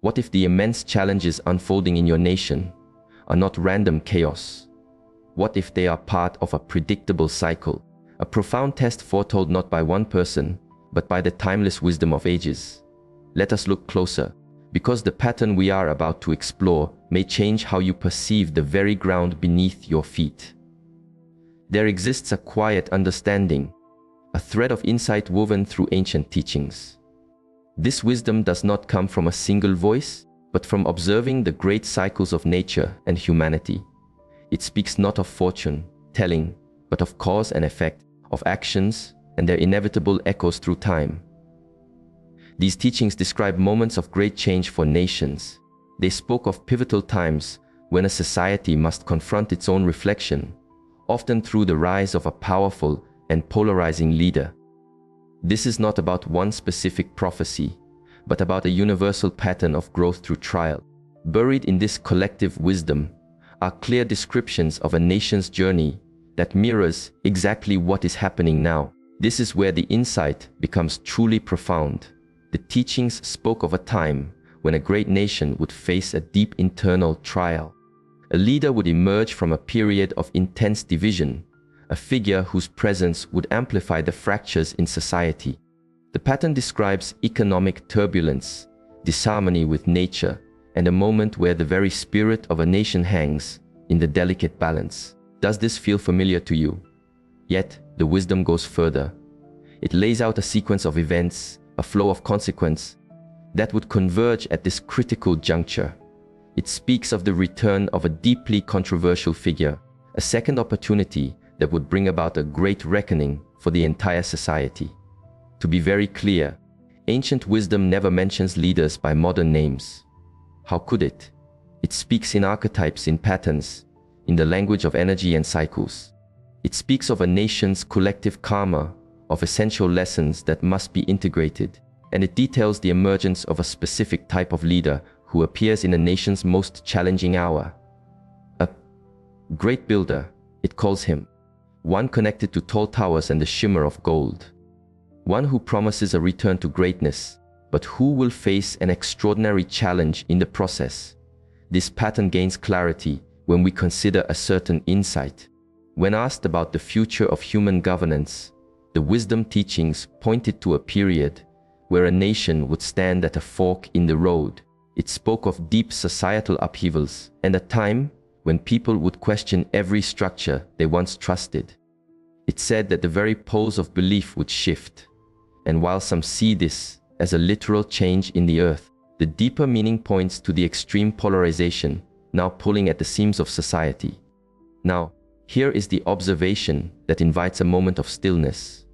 What if the immense challenges unfolding in your nation are not random chaos? What if they are part of a predictable cycle, a profound test foretold not by one person, but by the timeless wisdom of ages? Let us look closer, because the pattern we are about to explore may change how you perceive the very ground beneath your feet. There exists a quiet understanding, a thread of insight woven through ancient teachings. This wisdom does not come from a single voice, but from observing the great cycles of nature and humanity. It speaks not of fortune telling, but of cause and effect, of actions and their inevitable echoes through time. These teachings describe moments of great change for nations. They spoke of pivotal times when a society must confront its own reflection, often through the rise of a powerful and polarizing leader. This is not about one specific prophecy, but about a universal pattern of growth through trial. Buried in this collective wisdom are clear descriptions of a nation's journey that mirrors exactly what is happening now. This is where the insight becomes truly profound. The teachings spoke of a time when a great nation would face a deep internal trial. A leader would emerge from a period of intense division, a figure whose presence would amplify the fractures in society. The pattern describes economic turbulence, disharmony with nature, and a moment where the very spirit of a nation hangs in the delicate balance. Does this feel familiar to you? Yet, the wisdom goes further. It lays out a sequence of events, a flow of consequence, that would converge at this critical juncture. It speaks of the return of a deeply controversial figure, a second opportunity that would bring about a great reckoning for the entire society. To be very clear, ancient wisdom never mentions leaders by modern names. How could it? It speaks in archetypes, in patterns, in the language of energy and cycles. It speaks of a nation's collective karma, of essential lessons that must be integrated, and it details the emergence of a specific type of leader who appears in a nation's most challenging hour. A great builder, it calls him, one connected to tall towers and the shimmer of gold. One who promises a return to greatness, but who will face an extraordinary challenge in the process. This pattern gains clarity when we consider a certain insight. When asked about the future of human governance, the wisdom teachings pointed to a period where a nation would stand at a fork in the road. It spoke of deep societal upheavals and a time when people would question every structure they once trusted. It said that the very poles of belief would shift. And while some see this as a literal change in the earth, the deeper meaning points to the extreme polarization now pulling at the seams of society. Now, here is the observation that invites a moment of stillness.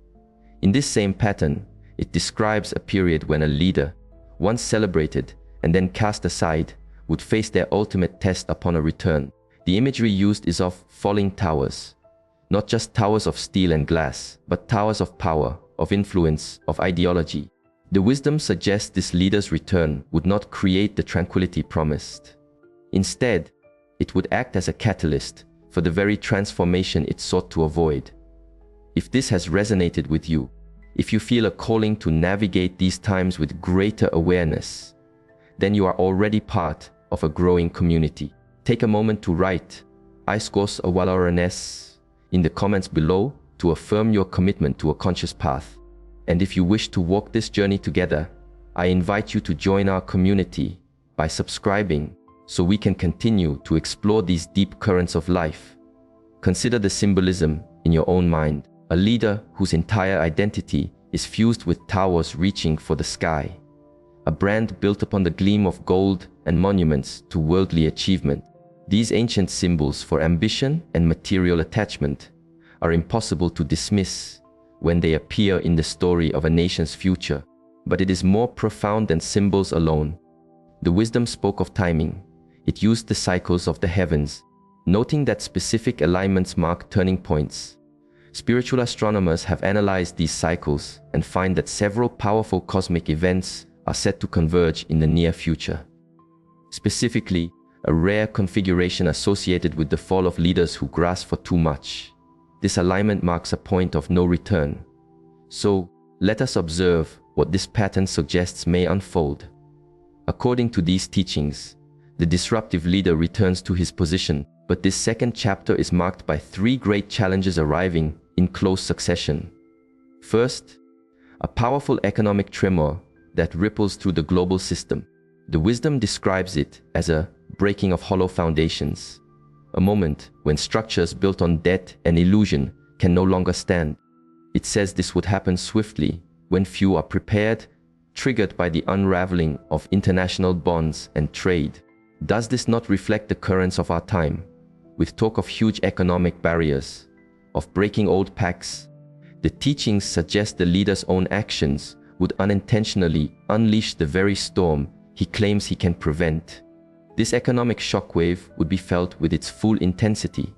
In this same pattern, it describes a period when a leader, once celebrated and then cast aside, would face their ultimate test upon a return. The imagery used is of falling towers, not just towers of steel and glass, but towers of power, of influence, of ideology. The wisdom suggests this leader's return would not create the tranquility promised. Instead, it would act as a catalyst for the very transformation it sought to avoid. If this has resonated with you, if you feel a calling to navigate these times with greater awareness, then you are already part of a growing community. Take a moment to write "Iskos awalarenes" in the comments below to affirm your commitment to a conscious path. And if you wish to walk this journey together, I invite you to join our community by subscribing so we can continue to explore these deep currents of life. Consider the symbolism in your own mind. A leader whose entire identity is fused with towers reaching for the sky. A brand built upon the gleam of gold and monuments to worldly achievement. These ancient symbols for ambition and material attachment are impossible to dismiss when they appear in the story of a nation's future. But it is more profound than symbols alone. The wisdom spoke of timing. It used the cycles of the heavens, noting that specific alignments mark turning points. Spiritual astronomers have analyzed these cycles and find that several powerful cosmic events are set to converge in the near future. Specifically, a rare configuration associated with the fall of leaders who grasp for too much. This alignment marks a point of no return. So, let us observe what this pattern suggests may unfold. According to these teachings, the disruptive leader returns to his position, but this second chapter is marked by three great challenges arriving in close succession. First, a powerful economic tremor that ripples through the global system. The wisdom describes it as a breaking of hollow foundations, a moment when structures built on debt and illusion can no longer stand. It says this would happen swiftly when few are prepared, triggered by the unraveling of international bonds and trade. Does this not reflect the currents of our time, with talk of huge economic barriers, of breaking old pacts? The teachings suggest the leader's own actions would unintentionally unleash the very storm he claims he can prevent. This economic shockwave would be felt with its full intensity.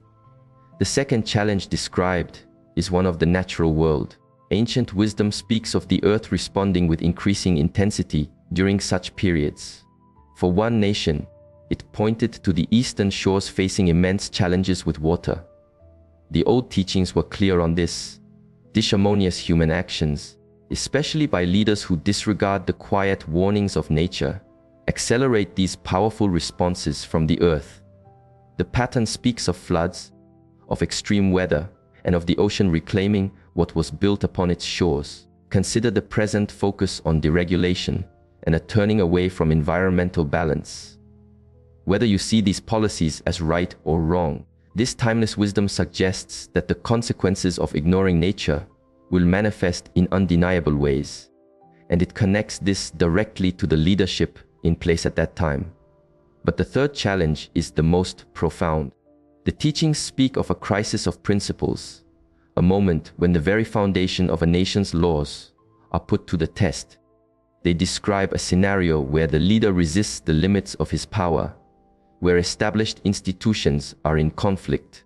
The second challenge described is one of the natural world. Ancient wisdom speaks of the earth responding with increasing intensity during such periods. For one nation, it pointed to the eastern shores facing immense challenges with water. The old teachings were clear on this. Disharmonious human actions, especially by leaders who disregard the quiet warnings of nature, accelerate these powerful responses from the earth. The pattern speaks of floods, of extreme weather, and of the ocean reclaiming what was built upon its shores. Consider the present focus on deregulation and a turning away from environmental balance. Whether you see these policies as right or wrong, this timeless wisdom suggests that the consequences of ignoring nature will manifest in undeniable ways, and it connects this directly to the leadership in place at that time. But the third challenge is the most profound. The teachings speak of a crisis of principles, a moment when the very foundation of a nation's laws are put to the test. They describe a scenario where the leader resists the limits of his power, where established institutions are in conflict,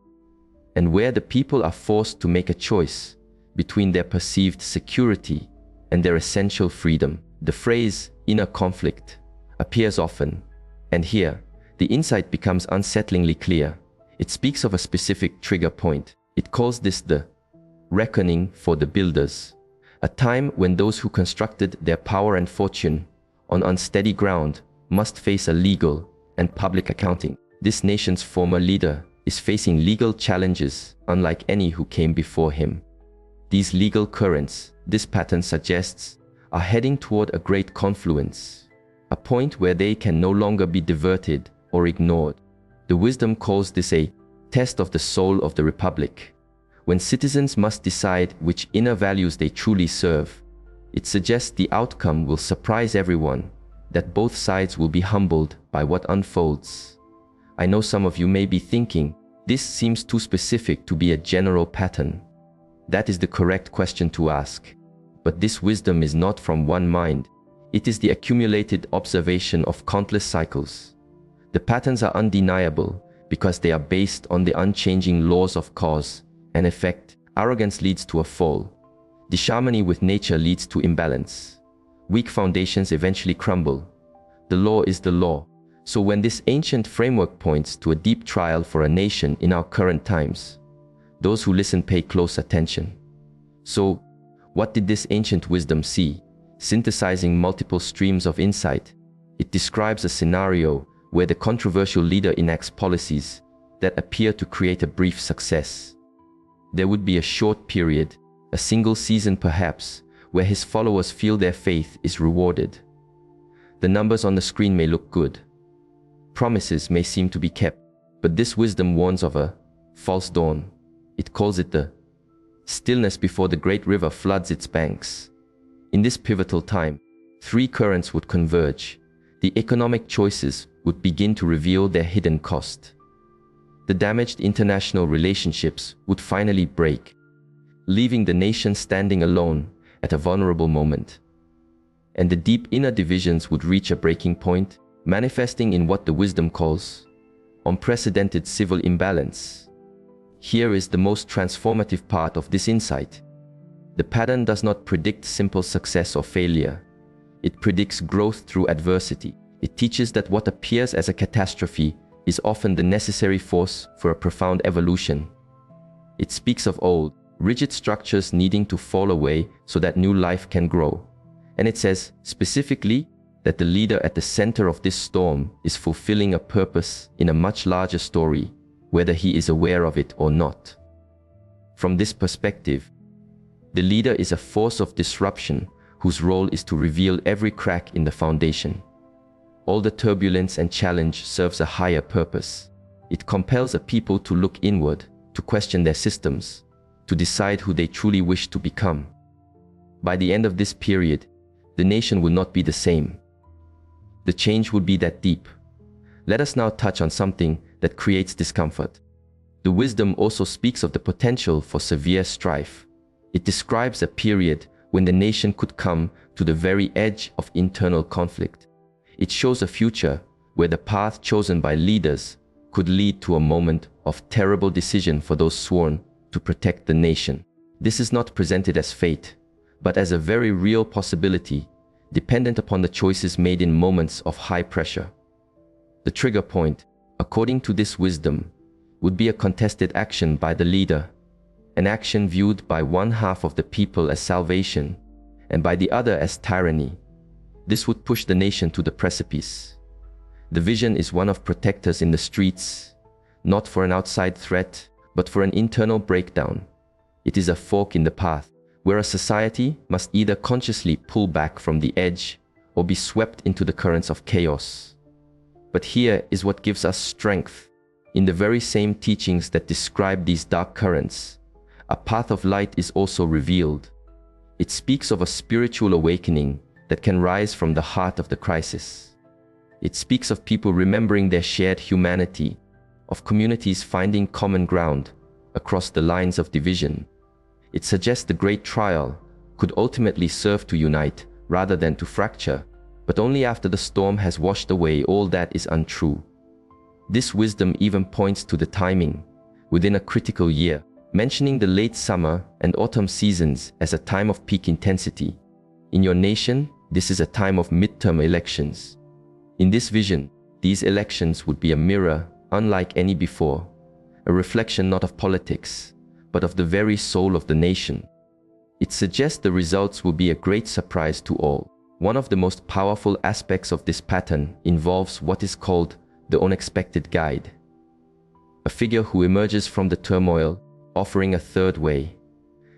and where the people are forced to make a choice between their perceived security and their essential freedom. The phrase inner conflict appears often, and here the insight becomes unsettlingly clear. It speaks of a specific trigger point. It calls this the reckoning for the builders, a time when those who constructed their power and fortune on unsteady ground must face a legal and public accounting. This nation's former leader is facing legal challenges unlike any who came before him. These legal currents, this pattern suggests, are heading toward a great confluence, a point where they can no longer be diverted or ignored. The wisdom calls this a test of the soul of the republic, when citizens must decide which inner values they truly serve. It suggests the outcome will surprise everyone, that both sides will be humbled by what unfolds. I know some of you may be thinking, this seems too specific to be a general pattern. That is the correct question to ask. But this wisdom is not from one mind. It is the accumulated observation of countless cycles. The patterns are undeniable because they are based on the unchanging laws of cause and effect. Arrogance leads to a fall. Disharmony with nature leads to imbalance. Weak foundations eventually crumble. The law is the law. So when this ancient framework points to a deep trial for a nation in our current times, those who listen pay close attention. So, what did this ancient wisdom see? Synthesizing multiple streams of insight, it describes a scenario where the controversial leader enacts policies that appear to create a brief success. There would be a short period, a single season perhaps, where his followers feel their faith is rewarded. The numbers on the screen may look good. Promises may seem to be kept, but this wisdom warns of a false dawn. It calls it the stillness before the great river floods its banks. In this pivotal time, three currents would converge. The economic choices would begin to reveal their hidden cost. The damaged international relationships would finally break, leaving the nation standing alone at a vulnerable moment. And the deep inner divisions would reach a breaking point, manifesting in what the wisdom calls unprecedented civil imbalance. Here is the most transformative part of this insight. The pattern does not predict simple success or failure. It predicts growth through adversity. It teaches that what appears as a catastrophe is often the necessary force for a profound evolution. It speaks of old, rigid structures needing to fall away so that new life can grow. And it says, specifically, that the leader at the center of this storm is fulfilling a purpose in a much larger story, whether he is aware of it or not. From this perspective, the leader is a force of disruption whose role is to reveal every crack in the foundation. All the turbulence and challenge serves a higher purpose. It compels a people to look inward, to question their systems, to decide who they truly wish to become. By the end of this period, the nation will not be the same. The change will be that deep. Let us now touch on something that creates discomfort. The wisdom also speaks of the potential for severe strife. It describes a period when the nation could come to the very edge of internal conflict. It shows a future where the path chosen by leaders could lead to a moment of terrible decision for those sworn to protect the nation. This is not presented as fate, but as a very real possibility, dependent upon the choices made in moments of high pressure. The trigger point, according to this wisdom, would be a contested action by the leader, an action viewed by one half of the people as salvation and by the other as tyranny. This would push the nation to the precipice. The vision is one of protectors in the streets, not for an outside threat, but for an internal breakdown. It is a fork in the path, where a society must either consciously pull back from the edge or be swept into the currents of chaos. But here is what gives us strength. In the very same teachings that describe these dark currents, a path of light is also revealed. It speaks of a spiritual awakening that can rise from the heart of the crisis. It speaks of people remembering their shared humanity, of communities finding common ground across the lines of division. It suggests the great trial could ultimately serve to unite rather than to fracture, but only after the storm has washed away all that is untrue. This wisdom even points to the timing, within a critical year, mentioning the late summer and autumn seasons as a time of peak intensity. In your nation, this is a time of midterm elections. In this vision, these elections would be a mirror unlike any before, a reflection not of politics, but of the very soul of the nation. It suggests the results will be a great surprise to all. One of the most powerful aspects of this pattern involves what is called the unexpected guide, a figure who emerges from the turmoil, offering a third way.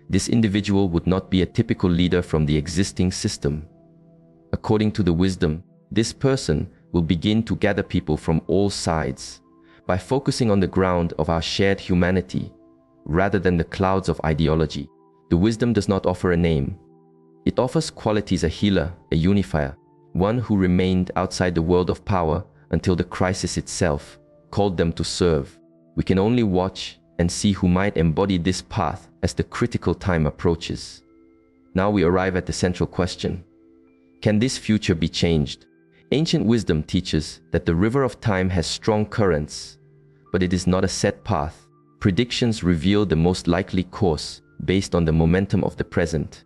This individual would not be a typical leader from the existing system. According to the wisdom, this person will begin to gather people from all sides by focusing on the ground of our shared humanity rather than the clouds of ideology. The wisdom does not offer a name. It offers qualities: a healer, a unifier, one who remained outside the world of power until the crisis itself called them to serve. We can only watch and see who might embody this path as the critical time approaches. Now we arrive at the central question. Can this future be changed? Ancient wisdom teaches that the river of time has strong currents, but it is not a set path. Predictions reveal the most likely course based on the momentum of the present.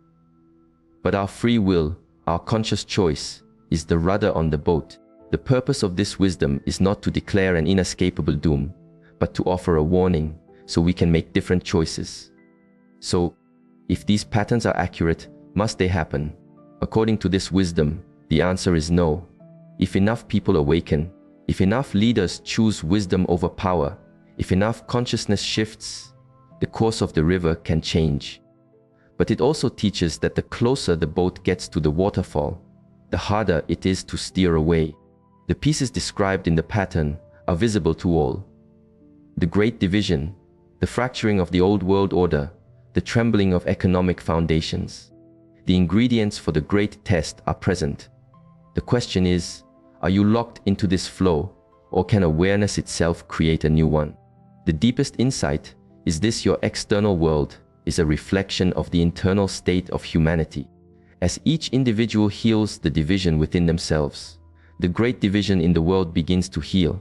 But our free will, our conscious choice, is the rudder on the boat. The purpose of this wisdom is not to declare an inescapable doom, but to offer a warning so we can make different choices. So, if these patterns are accurate, must they happen? According to this wisdom, the answer is no. If enough people awaken, if enough leaders choose wisdom over power, if enough consciousness shifts, the course of the river can change. But it also teaches that the closer the boat gets to the waterfall, the harder it is to steer away. The pieces described in the pattern are visible to all. The great division, the fracturing of the old world order, the trembling of economic foundations. The ingredients for the great test are present. The question is, are you locked into this flow, or can awareness itself create a new one? The deepest insight is this: your external world is a reflection of the internal state of humanity. As each individual heals the division within themselves, the great division in the world begins to heal.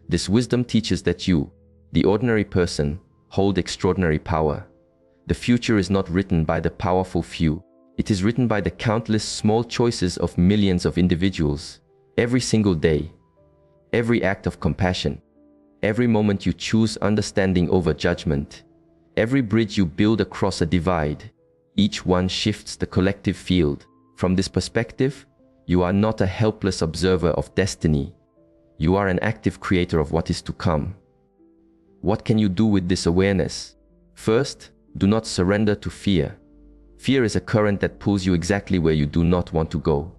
This wisdom teaches that you, the ordinary person, hold extraordinary power. The future is not written by the powerful few. It is written by the countless small choices of millions of individuals. Every single day, every act of compassion, every moment you choose understanding over judgment, every bridge you build across a divide, each one shifts the collective field. From this perspective, You are not a helpless observer of destiny. You are an active creator of what is to come. What can you do with this awareness? First, do not surrender to fear. Fear is a current that pulls you exactly where you do not want to go.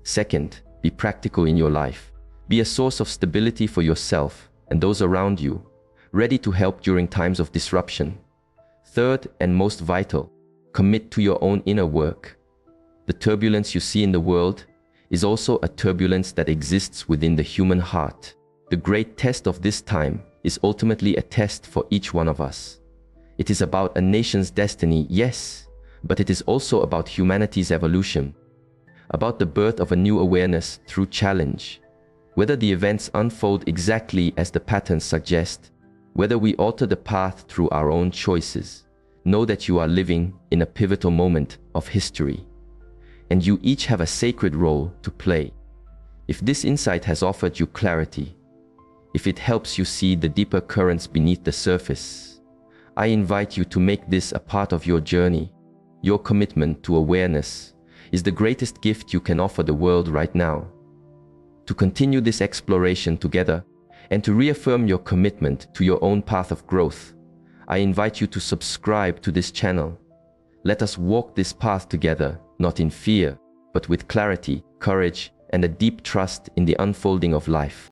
Second, be practical in your life. Be a source of stability for yourself and those around you, ready to help during times of disruption. Third, and most vital, commit to your own inner work. The turbulence you see in the world is also a turbulence that exists within the human heart. The great test of this time is ultimately a test for each one of us. It is about a nation's destiny, yes, but it is also about humanity's evolution, about the birth of a new awareness through challenge. Whether the events unfold exactly as the patterns suggest, whether we alter the path through our own choices, know that you are living in a pivotal moment of history, and you each have a sacred role to play. If this insight has offered you clarity, if it helps you see the deeper currents beneath the surface, I invite you to make this a part of your journey. Your commitment to awareness is the greatest gift you can offer the world right now. To continue this exploration together and to reaffirm your commitment to your own path of growth, I invite you to subscribe to this channel. Let us walk this path together, not in fear, but with clarity, courage, and a deep trust in the unfolding of life.